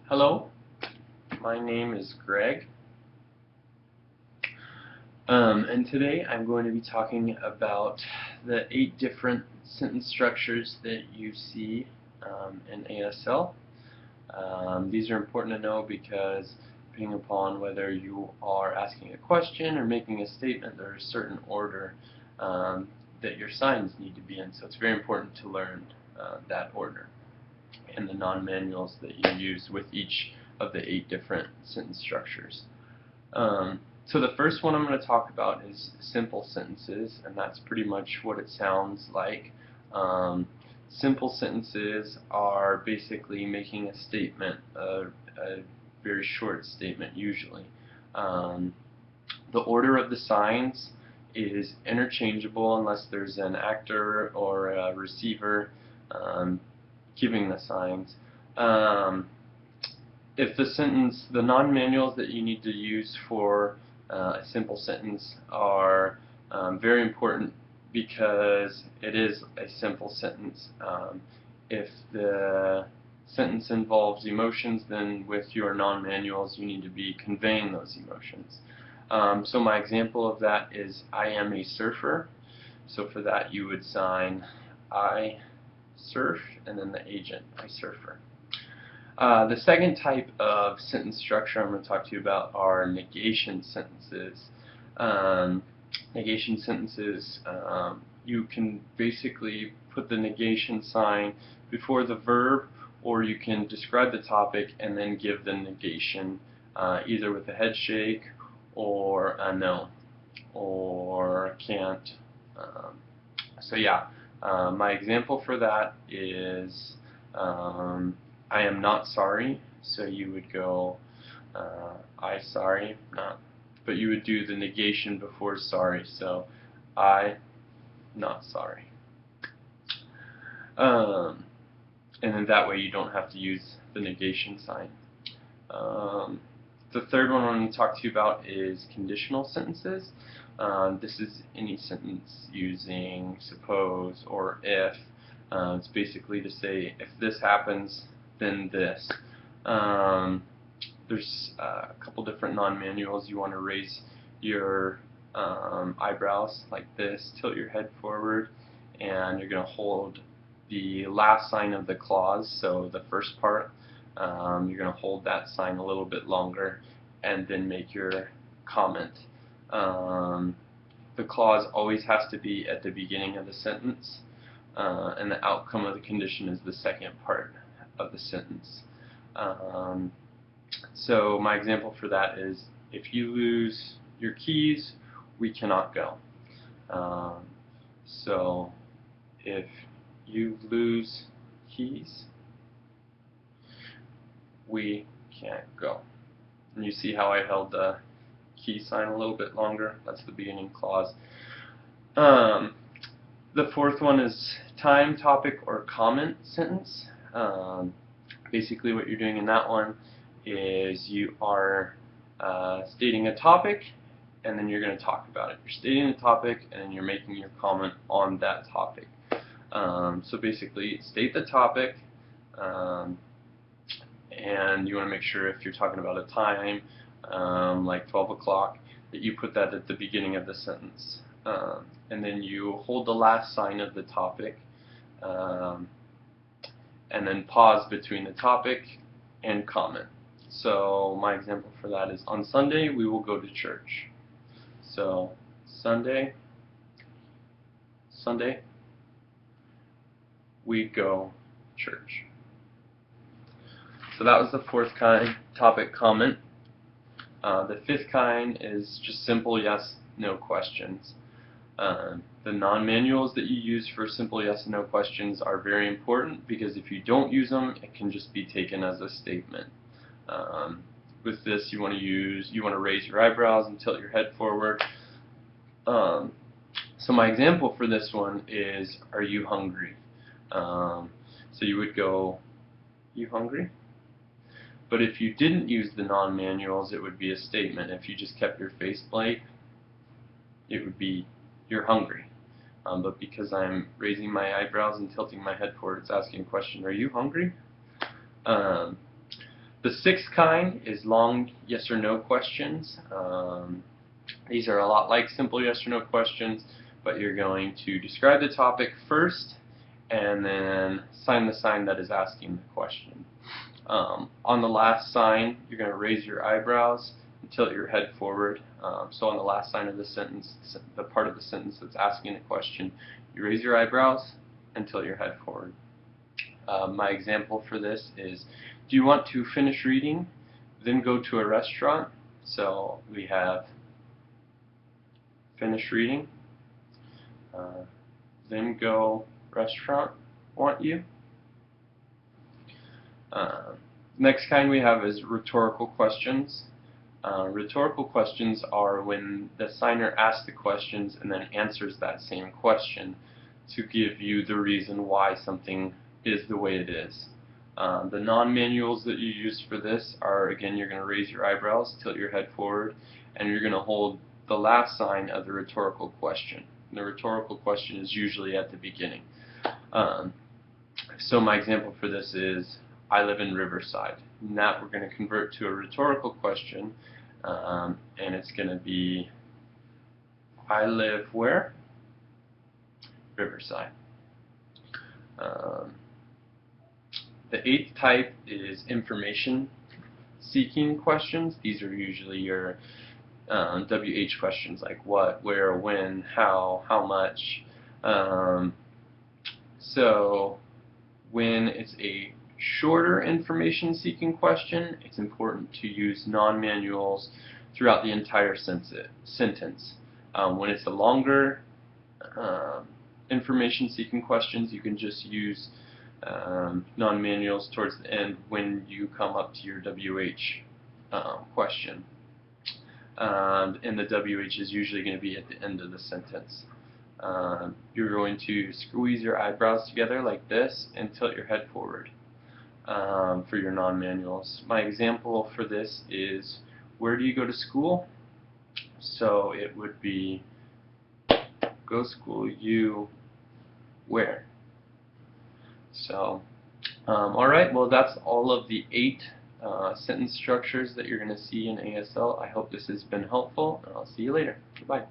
Hello, my name is Greg, and today I'm going to be talking about the 8 different sentence structures that you see in ASL. These are important to know because depending upon whether you are asking a question or making a statement, there's a certain order that your signs need to be in, so it's very important to learn that order and the non-manuals that you use with each of the 8 different sentence structures. So the first one I'm going to talk about is simple sentences, and that's pretty much what it sounds like. Simple sentences are basically making a statement, a very short statement usually. The order of the signs is interchangeable unless there's an actor or a receiver giving the signs. If the non-manuals that you need to use for a simple sentence are very important because it is a simple sentence. If the sentence involves emotions, then with your non-manuals you need to be conveying those emotions. So my example of that is I am a surfer. So for that you would sign I surf and then the agent, I surfer. The second type of sentence structure I'm going to talk to you about are negation sentences. Negation sentences, you can basically put the negation sign before the verb, or you can describe the topic and then give the negation either with a head shake or a no or can't. So yeah, my example for that is I am not sorry, so you would go I sorry, not, but you would do the negation before sorry, so I not sorry. And then that way you don't have to use the negation sign. The third one I'm going to talk to you about is conditional sentences. This is any sentence using suppose or if. It's basically to say if this happens, then this. There's a couple different non-manuals. You want to raise your eyebrows like this, tilt your head forward, and you're going to hold the last sign of the clause, so the first part. You're going to hold that sign a little bit longer and then make your comment. The clause always has to be at the beginning of the sentence, and the outcome of the condition is the second part of the sentence. So my example for that is, if you lose your keys, we cannot go. So if you lose keys, we can't go. And you see how I held the key sign a little bit longer? That's the beginning clause. The fourth one is time, topic, or comment sentence. Basically what you're doing in that one is you are stating a topic and then you're going to talk about it. You're stating the topic and then you're making your comment on that topic. So basically state the topic, and you want to make sure if you're talking about a time like 12 o'clock that you put that at the beginning of the sentence. And then you hold the last sign of the topic and then pause between the topic and comment. So my example for that is, on Sunday we will go to church. So Sunday we go church. So that was the fourth kind, topic, comment. The fifth kind is just simple yes, no questions. The non-manuals that you use for simple yes and no questions are very important, because if you don't use them, it can just be taken as a statement. With this, you want to raise your eyebrows and tilt your head forward. So my example for this one is, are you hungry? So you would go, you hungry? But if you didn't use the non-manuals, it would be a statement. If you just kept your face blank, it would be, you're hungry. But because I'm raising my eyebrows and tilting my head forward, it's asking a question, are you hungry? The sixth kind is long yes or no questions. These are a lot like simple yes or no questions, but you're going to describe the topic first and then sign the sign that is asking the question. On the last sign, you're going to raise your eyebrows and tilt your head forward. So on the last sign of the sentence, the part of the sentence that's asking the question, you raise your eyebrows and tilt your head forward. My example for this is, do you want to finish reading, then go to a restaurant? So we have finish reading, then go restaurant, want you? Next kind we have is rhetorical questions. Rhetorical questions are when the signer asks the questions and then answers that same question to give you the reason why something is the way it is. The non-manuals that you use for this are, again, you're going to raise your eyebrows, tilt your head forward, and you're going to hold the last sign of the rhetorical question. And the rhetorical question is usually at the beginning. So my example for this is, I live in Riverside. And that we're going to convert to a rhetorical question, and it's going to be, I live where? Riverside. The eighth type is information-seeking questions. These are usually your WH questions, like what, where, when, how much. So when it's a shorter information-seeking question, it's important to use non-manuals throughout the entire sentence. When it's a longer information-seeking questions, you can just use non-manuals towards the end when you come up to your WH question. And the WH is usually going to be at the end of the sentence. You're going to squeeze your eyebrows together like this and tilt your head forward for your non-manuals. My example for this is, where do you go to school? So it would be, go school, you, where? So, alright, well that's all of the 8 sentence structures that you're going to see in ASL. I hope this has been helpful, and I'll see you later. Goodbye.